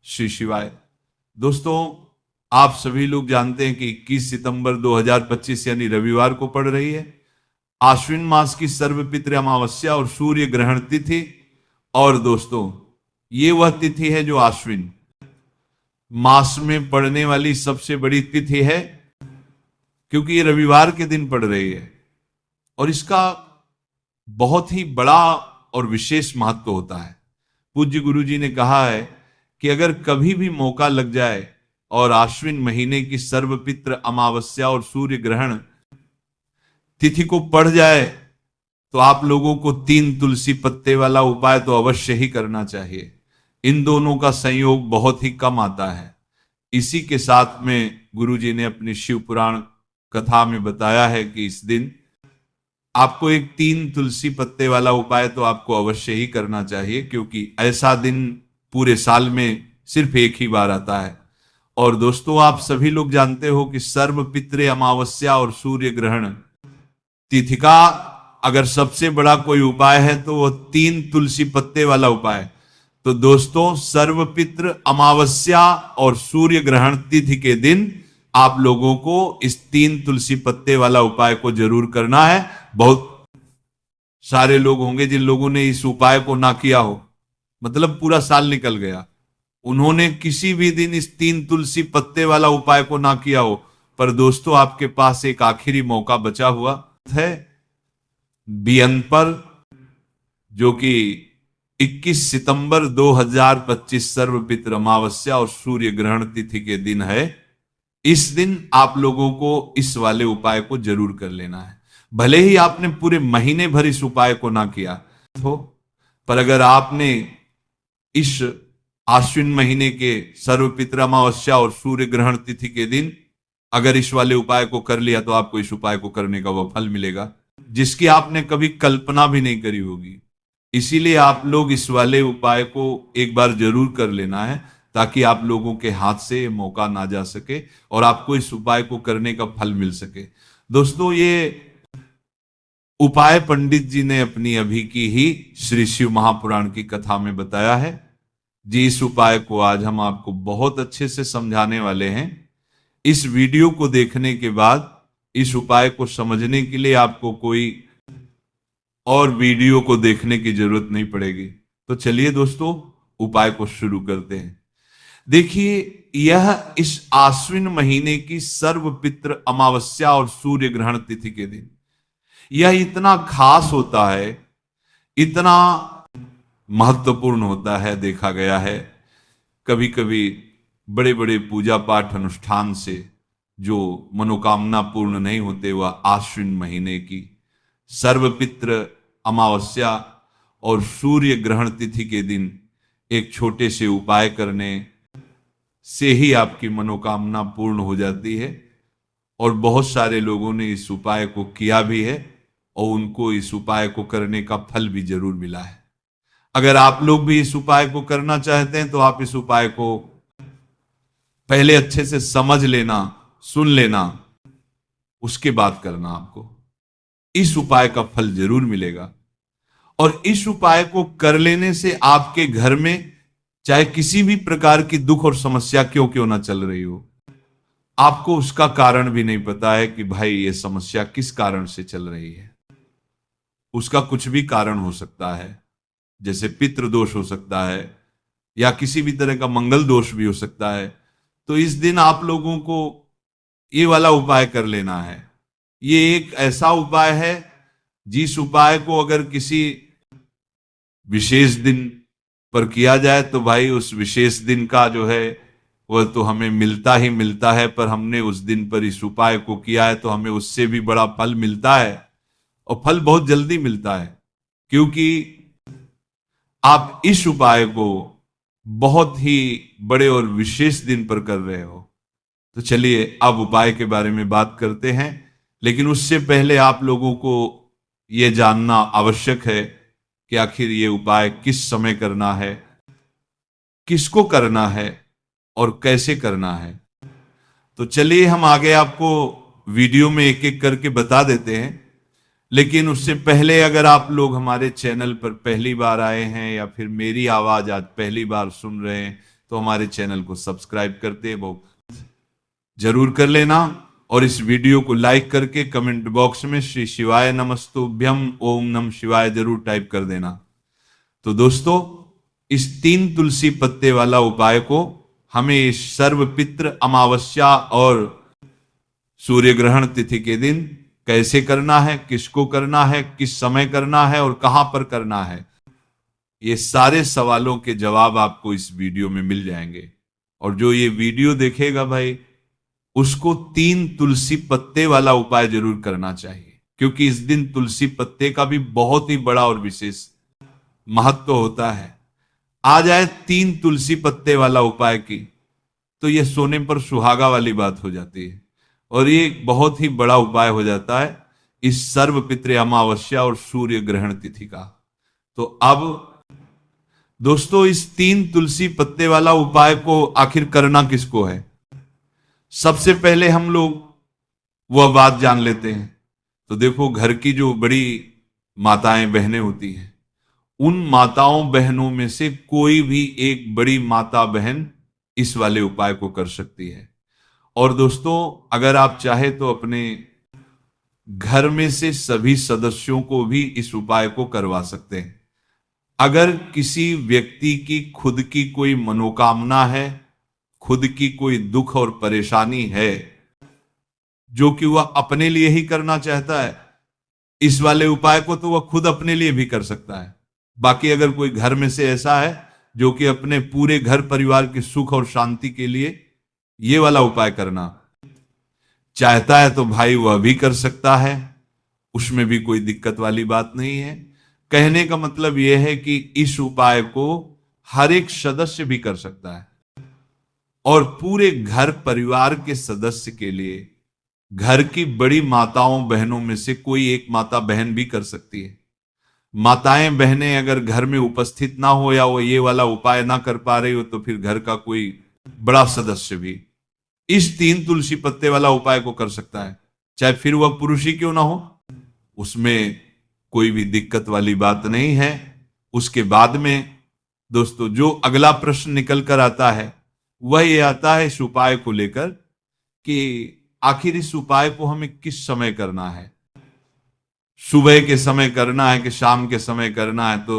श्री शिवाय। दोस्तों, आप सभी लोग जानते हैं कि 21 सितंबर 2025 यानी रविवार को पड़ रही है आश्विन मास की सर्वपितृ अमावस्या और सूर्य ग्रहण तिथि। और दोस्तों, ये वह तिथि है जो आश्विन मास में पड़ने वाली सबसे बड़ी तिथि है, क्योंकि ये रविवार के दिन पड़ रही है और इसका बहुत ही बड़ा और विशेष महत्व होता है। पूज्य गुरु जी ने कहा है कि अगर कभी भी मौका लग जाए और आश्विन महीने की सर्वपितृ अमावस्या और सूर्य ग्रहण तिथि को पड़ जाए तो आप लोगों को 3 तुलसी पत्ते वाला उपाय तो अवश्य ही करना चाहिए। इन दोनों का संयोग बहुत ही कम आता है। इसी के साथ में गुरु जी ने अपनी शिव पुराण कथा में बताया है कि इस दिन आपको एक 3 तुलसी पत्ते वाला उपाय तो आपको अवश्य ही करना चाहिए, क्योंकि ऐसा दिन पूरे साल में सिर्फ एक ही बार आता है। और दोस्तों, आप सभी लोग जानते हो कि सर्वपितृ अमावस्या और सूर्य ग्रहण तिथि का अगर सबसे बड़ा कोई उपाय है तो वो 3 तुलसी पत्ते वाला उपाय। तो दोस्तों, सर्वपितृ अमावस्या और सूर्य ग्रहण तिथि के दिन आप लोगों को इस 3 तुलसी पत्ते वाला उपाय को जरूर करना है। बहुत सारे लोग होंगे जिन लोगों ने इस उपाय को ना किया हो, मतलब पूरा साल निकल गया, उन्होंने किसी भी दिन इस 3 तुलसी पत्ते वाला उपाय को ना किया हो। पर दोस्तों, आपके पास एक आखिरी मौका बचा हुआ है बियन पर, जो कि 21 सितंबर 2025 सर्वपितृ अमावस्या और सूर्य ग्रहण तिथि के दिन है। इस दिन आप लोगों को इस वाले उपाय को जरूर कर लेना है। भले ही आपने पूरे महीने भर इस उपाय को ना किया हो, पर अगर आपने इस आश्विन महीने के सर्वपितृ अमावस्या और सूर्य ग्रहण तिथि के दिन अगर इस वाले उपाय को कर लिया तो आपको इस उपाय को करने का वह फल मिलेगा जिसकी आपने कभी कल्पना भी नहीं करी होगी। इसीलिए आप लोग इस वाले उपाय को एक बार जरूर कर लेना है, ताकि आप लोगों के हाथ से मौका ना जा सके और आपको इस उपाय को करने का फल मिल सके। दोस्तों, ये उपाय पंडित जी ने अपनी अभी की ही श्री शिव महापुराण की कथा में बताया है जी। इस उपाय को आज हम आपको बहुत अच्छे से समझाने वाले हैं। इस वीडियो को देखने के बाद इस उपाय को समझने के लिए आपको कोई और वीडियो को देखने की जरूरत नहीं पड़ेगी। तो चलिए दोस्तों, उपाय को शुरू करते हैं। देखिए, यह इस आश्विन महीने की सर्वपितृ अमावस्या और सूर्य ग्रहण तिथि के दिन यह इतना खास होता है, इतना महत्वपूर्ण होता है। देखा गया है कभी कभी बड़े बड़े पूजा पाठ अनुष्ठान से जो मनोकामना पूर्ण नहीं होते, वह आश्विन महीने की सर्वपितृ अमावस्या और सूर्य ग्रहण तिथि के दिन एक छोटे से उपाय करने से ही आपकी मनोकामना पूर्ण हो जाती है। और बहुत सारे लोगों ने इस उपाय को किया भी है और उनको इस उपाय को करने का फल भी जरूर मिला है। अगर आप लोग भी इस उपाय को करना चाहते हैं तो आप इस उपाय को पहले अच्छे से समझ लेना, सुन लेना, उसके बाद करना। आपको इस उपाय का फल जरूर मिलेगा। और इस उपाय को कर लेने से आपके घर में चाहे किसी भी प्रकार की दुख और समस्या क्यों ना चल रही हो, आपको उसका कारण भी नहीं पता है कि भाई ये समस्या किस कारण से चल रही है। उसका कुछ भी कारण हो सकता है, जैसे पितृ दोष हो सकता है या किसी भी तरह का मंगल दोष भी हो सकता है। तो इस दिन आप लोगों को ये वाला उपाय कर लेना है। ये एक ऐसा उपाय है जिस उपाय को अगर किसी विशेष दिन पर किया जाए तो भाई उस विशेष दिन का जो है वह तो हमें मिलता ही मिलता है, पर हमने उस दिन पर इस उपाय को किया है तो हमें उससे भी बड़ा फल मिलता है। और फल बहुत जल्दी मिलता है, क्योंकि आप इस उपाय को बहुत ही बड़े और विशेष दिन पर कर रहे हो। तो चलिए अब उपाय के बारे में बात करते हैं, लेकिन उससे पहले आप लोगों को यह जानना आवश्यक है कि आखिर ये उपाय किस समय करना है, किसको करना है और कैसे करना है। तो चलिए हम आगे आपको वीडियो में एक एक करके बता देते हैं। लेकिन उससे पहले अगर आप लोग हमारे चैनल पर पहली बार आए हैं या फिर मेरी आवाज आज पहली बार सुन रहे हैं तो हमारे चैनल को सब्सक्राइब करते वो जरूर कर लेना, और इस वीडियो को लाइक करके कमेंट बॉक्स में श्री शिवाय नमस्तुभ्यम ओम नमः शिवाय जरूर टाइप कर देना। तो दोस्तों, इस 3 तुलसी पत्ते वाला उपाय को हमें सर्वपित्र अमावस्या और सूर्य ग्रहण तिथि के दिन कैसे करना है, किसको करना है, किस समय करना है और कहां पर करना है, ये सारे सवालों के जवाब आपको इस वीडियो में मिल जाएंगे। और जो ये वीडियो देखेगा भाई, उसको 3 तुलसी पत्ते वाला उपाय जरूर करना चाहिए, क्योंकि इस दिन तुलसी पत्ते का भी बहुत ही बड़ा और विशेष महत्व होता है। आ जाए 3 तुलसी पत्ते वाला उपाय की, तो यह सोने पर सुहागा वाली बात हो जाती है, और ये एक बहुत ही बड़ा उपाय हो जाता है इस सर्वपित्र अमावस्या और सूर्य ग्रहण तिथि का। तो अब दोस्तों, इस 3 तुलसी पत्ते वाला उपाय को आखिर करना किसको है, सबसे पहले हम लोग वह बात जान लेते हैं। तो देखो, घर की जो बड़ी माताएं बहनें होती हैं, उन माताओं बहनों में से कोई भी एक बड़ी माता बहन इस वाले उपाय को कर सकती है। और दोस्तों, अगर आप चाहे तो अपने घर में से सभी सदस्यों को भी इस उपाय को करवा सकते हैं। अगर किसी व्यक्ति की खुद की कोई मनोकामना है, खुद की कोई दुख और परेशानी है जो कि वह अपने लिए ही करना चाहता है, इस वाले उपाय को तो वह खुद अपने लिए भी कर सकता है। बाकी अगर कोई घर में से ऐसा है जो कि अपने पूरे घर परिवार के सुख और शांति के लिए ये वाला उपाय करना चाहता है, तो भाई वह भी कर सकता है, उसमें भी कोई दिक्कत वाली बात नहीं है। कहने का मतलब यह है कि इस उपाय को हर एक सदस्य भी कर सकता है, और पूरे घर परिवार के सदस्य के लिए घर की बड़ी माताओं बहनों में से कोई एक माता बहन भी कर सकती है। माताएं बहनें अगर घर में उपस्थित ना हो या वो ये वाला उपाय ना कर पा रही हो, तो फिर घर का कोई बड़ा सदस्य भी इस 3 तुलसी पत्ते वाला उपाय को कर सकता है, चाहे फिर वह पुरुष ही क्यों ना हो, उसमें कोई भी दिक्कत वाली बात नहीं है। उसके बाद में दोस्तों, जो अगला प्रश्न निकल कर आता है वह ये आता है इस उपाय को लेकर कि आखिर इस उपाय को हमें किस समय करना है, सुबह के समय करना है कि शाम के समय करना है। तो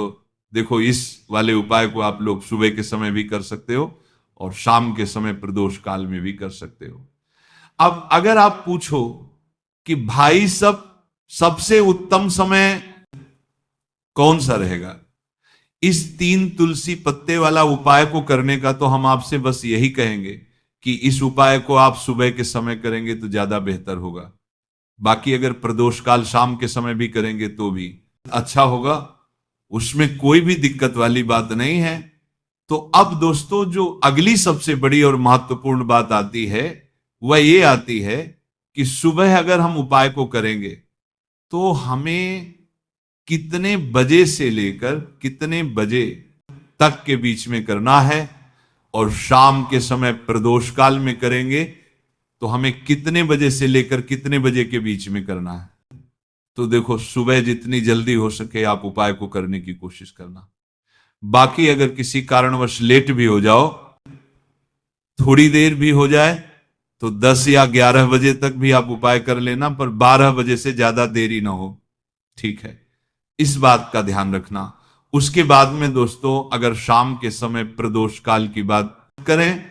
देखो, इस वाले उपाय को आप लोग सुबह के समय भी कर सकते हो और शाम के समय प्रदोष काल में भी कर सकते हो। अब अगर आप पूछो कि भाई सबसे उत्तम समय कौन सा रहेगा इस 3 तुलसी पत्ते वाला उपाय को करने का, तो हम आपसे बस यही कहेंगे कि इस उपाय को आप सुबह के समय करेंगे तो ज्यादा बेहतर होगा। बाकी अगर प्रदोष काल शाम के समय भी करेंगे तो भी अच्छा होगा, उसमें कोई भी दिक्कत वाली बात नहीं है। तो अब दोस्तों, जो अगली सबसे बड़ी और महत्वपूर्ण बात आती है वह ये आती है कि सुबह अगर हम उपाय को करेंगे तो हमें कितने बजे से लेकर कितने बजे तक के बीच में करना है, और शाम के समय प्रदोष काल में करेंगे तो हमें कितने बजे से लेकर कितने बजे के बीच में करना है। तो देखो, सुबह जितनी जल्दी हो सके आप उपाय को करने की कोशिश करना। बाकी अगर किसी कारणवश लेट भी हो जाओ, थोड़ी देर भी हो जाए, तो 10 या 11 बजे तक भी आप उपाय कर लेना, पर 12 बजे से ज्यादा देरी ना हो, ठीक है, इस बात का ध्यान रखना। उसके बाद में दोस्तों, अगर शाम के समय प्रदोष काल की बात करें,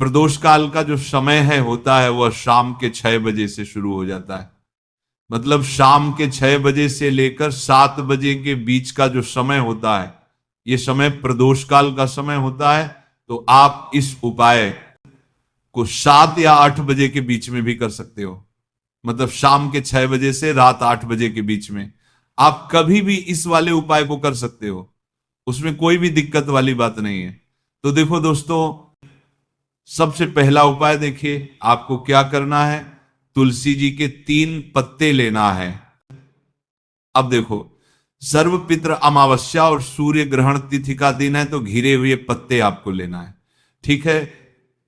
प्रदोष काल का जो समय है होता है वह शाम के 6 बजे से शुरू हो जाता है। मतलब शाम के 6 बजे से लेकर 7 बजे के बीच का जो समय होता है, यह समय प्रदोष काल का समय होता है। तो आप इस उपाय को 7 या 8 बजे के बीच में भी कर सकते हो। मतलब शाम के 6 बजे से रात 8 बजे के बीच में आप कभी भी इस वाले उपाय को कर सकते हो, उसमें कोई भी दिक्कत वाली बात नहीं है। तो देखो दोस्तों, सबसे पहला उपाय देखिए, आपको क्या करना है, तुलसी जी के 3 पत्ते लेना है। अब देखो, सर्वपित्र अमावस्या और सूर्य ग्रहण तिथि का दिन है, तो घिरे हुए पत्ते आपको लेना है, ठीक है।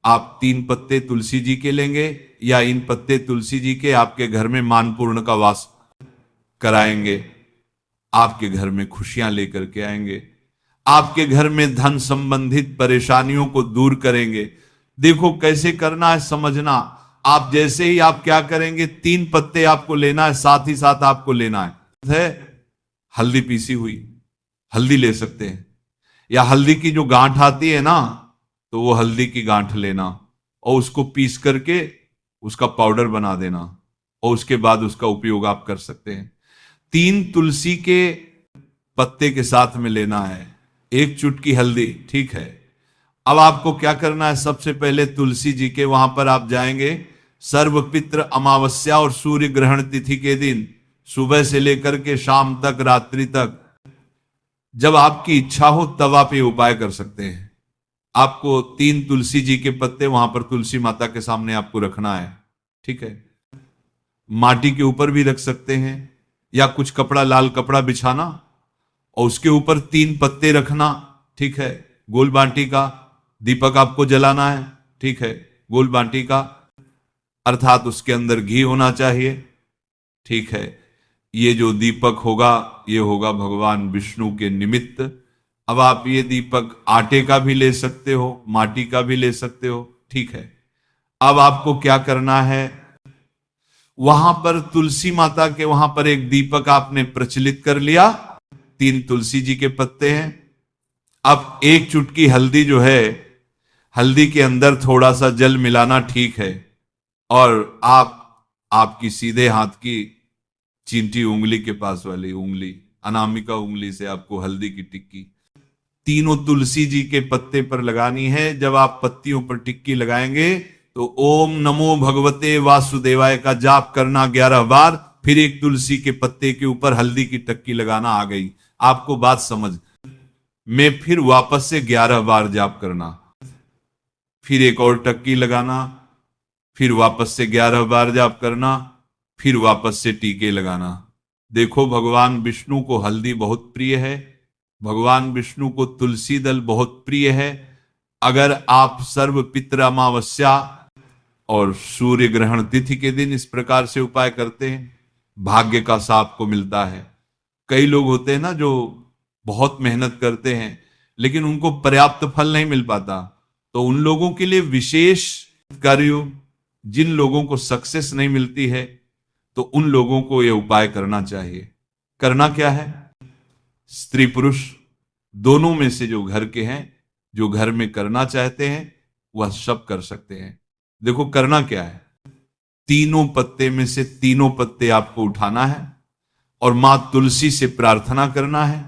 आप 3 पत्ते तुलसी जी के लेंगे, या इन पत्ते तुलसी जी के आपके घर में मानपूर्ण का वास कराएंगे, आपके घर में खुशियां लेकर के आएंगे। आपके घर में धन संबंधित परेशानियों को दूर करेंगे। देखो कैसे करना है समझना। आप जैसे ही आप क्या करेंगे, 3 पत्ते आपको लेना है, साथ ही साथ आपको लेना है हल्दी पीसी हुई, हल्दी ले सकते हैं, या हल्दी की जो गांठ आती है ना, तो वो हल्दी की गांठ लेना और उसको पीस करके उसका पाउडर बना देना, और उसके बाद उसका उपयोग आप कर सकते हैं। 3 तुलसी के पत्ते के साथ में लेना है, 1 चुटकी हल्दी, ठीक है। अब आपको क्या करना है, सबसे पहले तुलसी जी के वहां पर आप जाएंगे। सर्वपित्र अमावस्या और सूर्य ग्रहण तिथि के दिन सुबह से लेकर के शाम तक, रात्रि तक, जब आपकी इच्छा हो तब आप ये उपाय कर सकते हैं। आपको 3 तुलसी जी के पत्ते वहां पर तुलसी माता के सामने आपको रखना है, ठीक है। माटी के ऊपर भी रख सकते हैं, या कुछ कपड़ा, लाल कपड़ा बिछाना और उसके ऊपर 3 पत्ते रखना, ठीक है। गोल बांटी का दीपक आपको जलाना है, ठीक है, गोल बांटी का, अर्थात उसके अंदर घी होना चाहिए, ठीक है। ये जो दीपक होगा ये होगा भगवान विष्णु के निमित्त। अब आप ये दीपक आटे का भी ले सकते हो, माटी का भी ले सकते हो, ठीक है। अब आपको क्या करना है, वहां पर तुलसी माता के वहां पर एक दीपक आपने प्रचलित कर लिया, 3 तुलसी जी के पत्ते हैं। अब 1 चुटकी हल्दी जो है, हल्दी के अंदर थोड़ा सा जल मिलाना, ठीक है। और आपकी सीधे हाथ की चींटी उंगली के पास वाली उंगली, अनामिका उंगली से आपको हल्दी की टिक्की तीनों तुलसी जी के पत्ते पर लगानी है। जब आप पत्तियों पर टिक्की लगाएंगे तो ओम नमो भगवते वासुदेवाय का जाप करना 11 बार, फिर 1 तुलसी के पत्ते के ऊपर हल्दी की टक्की लगाना। आ गई आपको बात समझ में? फिर वापस से 11 बार जाप करना, फिर 1 और टक्की लगाना, फिर वापस से 11 बार जाप करना, फिर वापस से टीके लगाना। देखो भगवान विष्णु को हल्दी बहुत प्रिय है, भगवान विष्णु को तुलसी दल बहुत प्रिय है। अगर आप सर्व पित्र अमावस्या और सूर्य ग्रहण तिथि के दिन इस प्रकार से उपाय करते हैं, भाग्य का सा आपको मिलता है। कई लोग होते हैं ना जो बहुत मेहनत करते हैं लेकिन उनको पर्याप्त फल नहीं मिल पाता, तो उन लोगों के लिए विशेष कार्यों, जिन लोगों को सक्सेस नहीं मिलती है तो उन लोगों को यह उपाय करना चाहिए। करना क्या है, स्त्री पुरुष दोनों में से जो घर के हैं, जो घर में करना चाहते हैं वह सब कर सकते हैं। देखो करना क्या है, तीनों पत्ते में से तीनों पत्ते आपको उठाना है और मां तुलसी से प्रार्थना करना है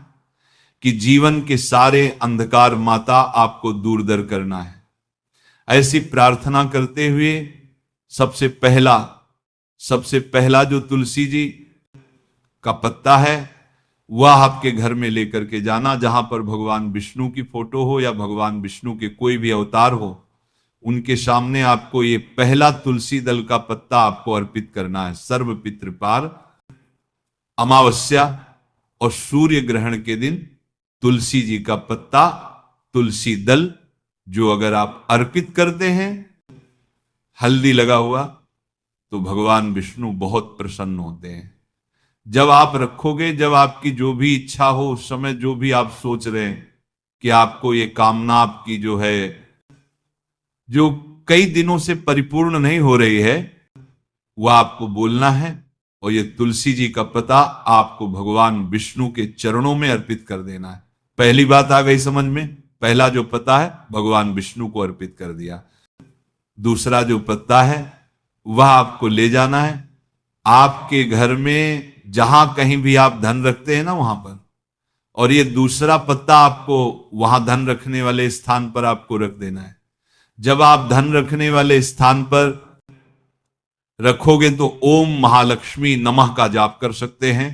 कि जीवन के सारे अंधकार माता आपको दूर दर करना है। ऐसी प्रार्थना करते हुए सबसे पहला जो तुलसी जी का पत्ता है वह आपके घर में लेकर के जाना, जहां पर भगवान विष्णु की फोटो हो या भगवान विष्णु के कोई भी अवतार हो, उनके सामने आपको ये पहला तुलसी दल का पत्ता आपको अर्पित करना है। सर्व पितृपार अमावस्या और सूर्य ग्रहण के दिन तुलसी जी का पत्ता, तुलसी दल जो अगर आप अर्पित करते हैं हल्दी लगा हुआ, तो भगवान विष्णु बहुत प्रसन्न होते हैं। जब आप रखोगे, जब आपकी जो भी इच्छा हो, उस समय जो भी आप सोच रहे हैं कि आपको ये कामना आपकी जो है, जो कई दिनों से परिपूर्ण नहीं हो रही है, वह आपको बोलना है और ये तुलसी जी का पत्ता आपको भगवान विष्णु के चरणों में अर्पित कर देना है। पहली बात आ गई समझ में, पहला जो पत्ता है भगवान विष्णु को अर्पित कर दिया। दूसरा जो पत्ता है वह आपको ले जाना है आपके घर में जहां कहीं भी आप धन रखते हैं ना वहां पर, और ये दूसरा पत्ता आपको वहां धन रखने वाले स्थान पर आपको रख देना है। जब आप धन रखने वाले स्थान पर रखोगे तो ओम महालक्ष्मी नमः का जाप कर सकते हैं,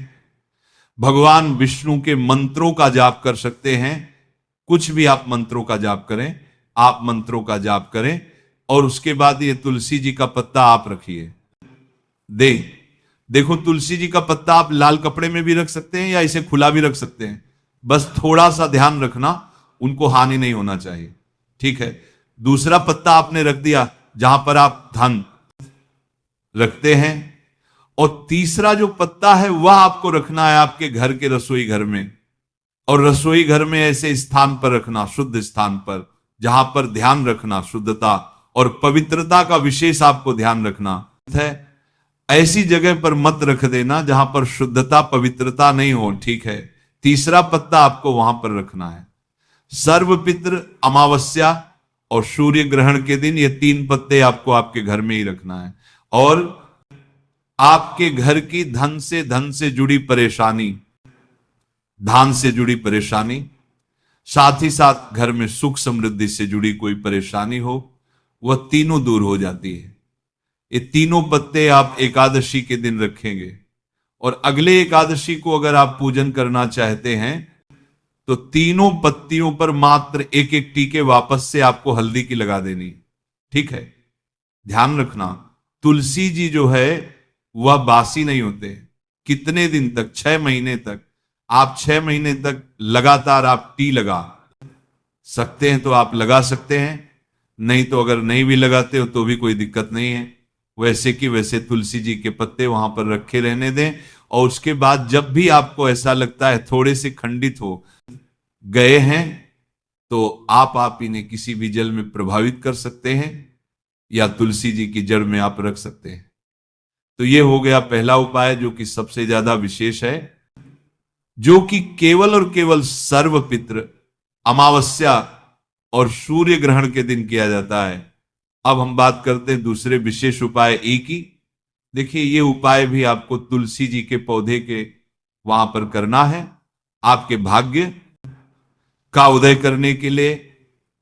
भगवान विष्णु के मंत्रों का जाप कर सकते हैं। कुछ भी आप मंत्रों का जाप करें, आप मंत्रों का जाप करें और उसके बाद ये तुलसी जी का पत्ता आप रखिए। देखो तुलसी जी का पत्ता आप लाल कपड़े में भी रख सकते हैं या इसे खुला भी रख सकते हैं, बस थोड़ा सा ध्यान रखना उनको हानि नहीं होना चाहिए, ठीक है। दूसरा पत्ता आपने रख दिया जहां पर आप धन रखते हैं, और तीसरा जो पत्ता है वह आपको रखना है आपके घर के रसोई घर में, और रसोई घर में ऐसे स्थान पर रखना, शुद्ध स्थान पर, जहां पर ध्यान रखना, शुद्धता और पवित्रता का विशेष आपको ध्यान रखना है। ऐसी जगह पर मत रख देना जहां पर शुद्धता पवित्रता नहीं हो, ठीक है। तीसरा पत्ता आपको वहां पर रखना है। सर्वपित्र, अमावस्या और सूर्य ग्रहण के दिन ये 3 पत्ते आपको आपके घर में ही रखना है। और आपके घर की धन से जुड़ी परेशानी, धान से जुड़ी परेशानी, साथ ही साथ घर में सुख समृद्धि से जुड़ी कोई परेशानी हो, वह तीनों दूर हो जाती है। ये तीनों पत्ते आप एकादशी के दिन रखेंगे। और अगले एकादशी को अगर आप पूजन करना चाहते हैं तो तीनों पत्तियों पर मात्र एक एक टीके वापस से आपको हल्दी की लगा देनी, ठीक है। ध्यान रखना, तुलसी जी जो है वह बासी नहीं होते। कितने दिन तक? 6 महीने तक। आप 6 महीने तक लगातार आप टी लगा सकते हैं तो आप लगा सकते हैं, नहीं तो अगर नहीं भी लगाते हो तो भी कोई दिक्कत नहीं है। वैसे कि वैसे तुलसी जी के पत्ते वहां पर रखे रहने दें। और उसके बाद जब भी आपको ऐसा लगता है थोड़े से खंडित हो गए हैं तो आप इन्हें किसी भी जल में प्रभावित कर सकते हैं या तुलसी जी की जड़ में आप रख सकते हैं। तो ये हो गया पहला उपाय जो कि सबसे ज्यादा विशेष है, जो कि केवल और केवल सर्वपित्र, अमावस्या और सूर्य ग्रहण के दिन किया जाता है। अब हम बात करते हैं दूसरे विशेष उपाय ए की। देखिए, ये उपाय भी आपको तुलसी जी के पौधे के वहां पर करना है। आपके भाग्य का उदय करने के लिए,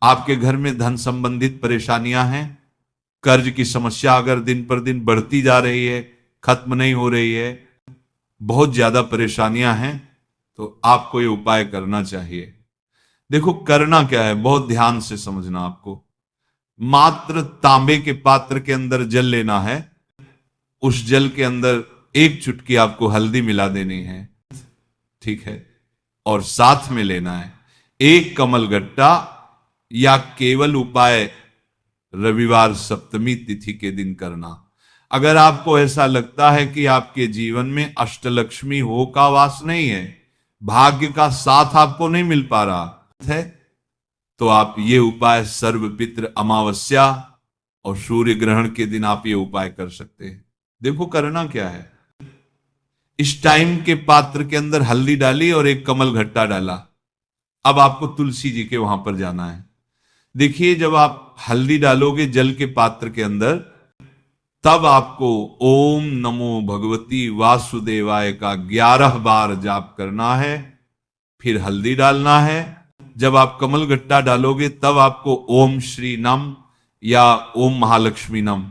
आपके घर में धन संबंधित परेशानियां हैं, कर्ज की समस्या अगर दिन पर दिन बढ़ती जा रही है, खत्म नहीं हो रही है, बहुत ज्यादा परेशानियां हैं, तो आपको ये उपाय करना चाहिए। देखो करना क्या है, बहुत ध्यान से समझना। आपको मात्र तांबे के पात्र के अंदर जल लेना है। उस जल के अंदर 1 चुटकी आपको हल्दी मिला देनी है, ठीक है। और साथ में लेना है 1 कमलगट्टा, या केवल उपाय रविवार सप्तमी तिथि के दिन करना। अगर आपको ऐसा लगता है कि आपके जीवन में अष्टलक्ष्मी हो का वास नहीं है, भाग्य का साथ आपको नहीं मिल पा रहा है, तो आप ये उपाय सर्वपित्र, अमावस्या और सूर्य ग्रहण के दिन आप ये उपाय कर सकते हैं। देखो करना क्या है, इस टाइम के पात्र के अंदर हल्दी डाली और 1 कमल घट्टा डाला। अब आपको तुलसी जी के वहां पर जाना है। देखिए, जब आप हल्दी डालोगे जल के पात्र के अंदर, तब आपको ओम नमो भगवती वासुदेवाय का 11 बार जाप करना है, फिर हल्दी डालना है। जब आप कमल गट्टा डालोगे तब आपको ओम श्री नम या ओम महालक्ष्मी नम,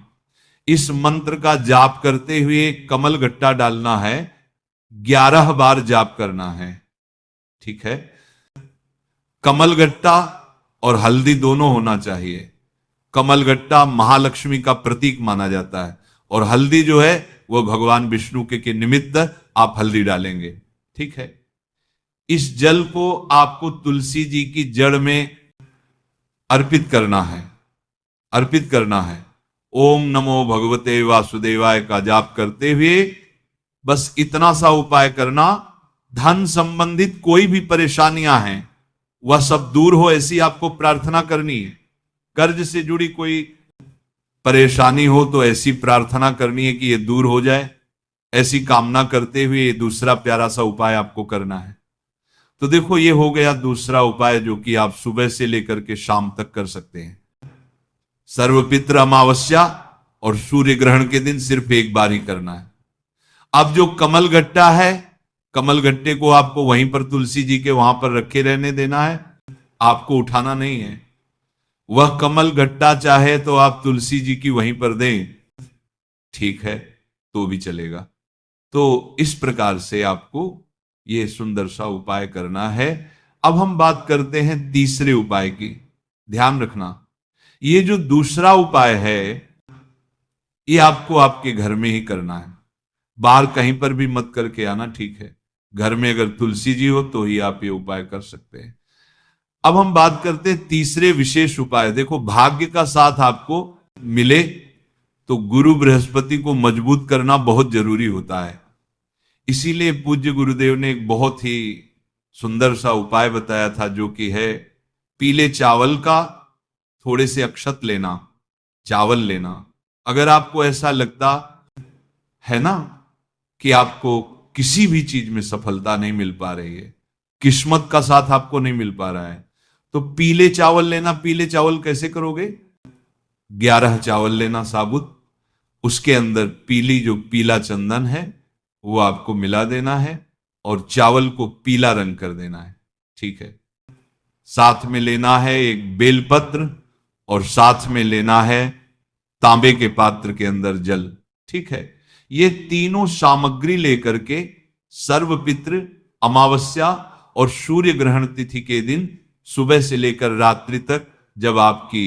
इस मंत्र का जाप करते हुए कमल गट्टा डालना है, 11 बार जाप करना है, ठीक है। कमल गट्टा और हल्दी दोनों होना चाहिए। कमल गट्टा महालक्ष्मी का प्रतीक माना जाता है और हल्दी जो है वह भगवान विष्णु के निमित्त आप हल्दी डालेंगे, ठीक है। इस जल को आपको तुलसी जी की जड़ में अर्पित करना है, अर्पित करना है। ओम नमो भगवते वासुदेवाय का जाप करते हुए बस इतना सा उपाय करना। धन संबंधित कोई भी परेशानियां हैं वह सब दूर हो, ऐसी आपको प्रार्थना करनी है। कर्ज से जुड़ी कोई परेशानी हो तो ऐसी प्रार्थना करनी है कि ये दूर हो जाए, ऐसी कामना करते हुए ये दूसरा प्यारा सा उपाय आपको करना है। तो देखो, ये हो गया दूसरा उपाय जो कि आप सुबह से लेकर के शाम तक कर सकते हैं। सर्वपित्र, अमावस्या और सूर्य ग्रहण के दिन सिर्फ 1 बार ही करना है। अब जो कमल गट्टा है, कमल गट्टे को आपको वहीं पर तुलसी जी के वहां पर रखे रहने देना है, आपको उठाना नहीं है। वह कमल गट्टा चाहे तो आप तुलसी जी की वहीं पर दें, ठीक है, तो भी चलेगा। तो इस प्रकार से आपको यह सुंदर सा उपाय करना है। अब हम बात करते हैं तीसरे उपाय की। ध्यान रखना, ये जो दूसरा उपाय है ये आपको आपके घर में ही करना है, बाहर कहीं पर भी मत करके आना, ठीक है। घर में अगर तुलसी जी हो तो ही आप ये उपाय कर सकते हैं। अब हम बात करते हैं तीसरे विशेष उपाय। देखो, भाग्य का साथ आपको मिले तो गुरु बृहस्पति को मजबूत करना बहुत जरूरी होता है। इसीलिए पूज्य गुरुदेव ने एक बहुत ही सुंदर सा उपाय बताया था, जो कि है पीले चावल का थोड़े से अक्षत लेना, चावल लेना। अगर आपको ऐसा लगता है ना कि आपको किसी भी चीज में सफलता नहीं मिल पा रही है, किस्मत का साथ आपको नहीं मिल पा रहा है, तो पीले चावल लेना। पीले चावल कैसे करोगे? 11 चावल लेना साबुत, उसके अंदर पीला चंदन है वो आपको मिला देना है और चावल को पीला रंग कर देना है। ठीक है। साथ में लेना है एक बेलपत्र और साथ में लेना है तांबे के पात्र के अंदर जल। ठीक है। ये तीनों सामग्री लेकर के सर्वपितृ, अमावस्या और सूर्य ग्रहण तिथि के दिन सुबह से लेकर रात्रि तक जब आपकी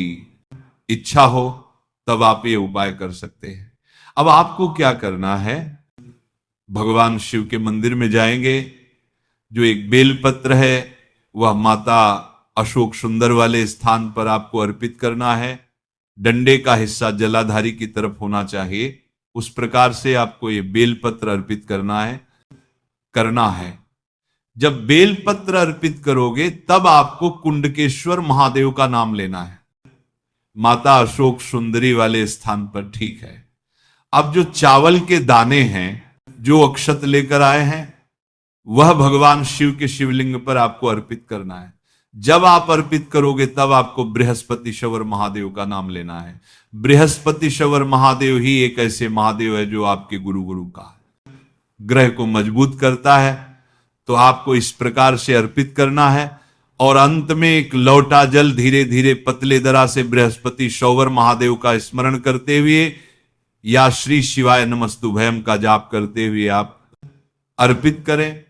इच्छा हो तब आप ये उपाय कर सकते हैं। अब आपको क्या करना है? भगवान शिव के मंदिर में जाएंगे, जो एक बेलपत्र है वह माता अशोक सुंदर वाले स्थान पर आपको अर्पित करना है। डंडे का हिस्सा जलाधारी की तरफ होना चाहिए, उस प्रकार से आपको ये बेलपत्र अर्पित करना है। जब बेलपत्र अर्पित करोगे तब आपको कुंडकेश्वर महादेव का नाम लेना है, माता अशोक सुंदरी वाले स्थान पर। ठीक है। अब जो चावल के दाने हैं, जो अक्षत लेकर आए हैं, वह भगवान शिव के शिवलिंग पर आपको अर्पित करना है। जब आप अर्पित करोगे तब आपको बृहस्पतिश्वर महादेव का नाम लेना है। बृहस्पतिश्वर महादेव ही एक ऐसे महादेव है जो आपके गुरु का है, ग्रह को मजबूत करता है। तो आपको इस प्रकार से अर्पित करना है और अंत में एक लौटा जल धीरे धीरे पतले दरा से बृहस्पति शौवर महादेव का स्मरण करते हुए या श्री शिवाय नमस्तुभयम का जाप करते हुए आप अर्पित करें।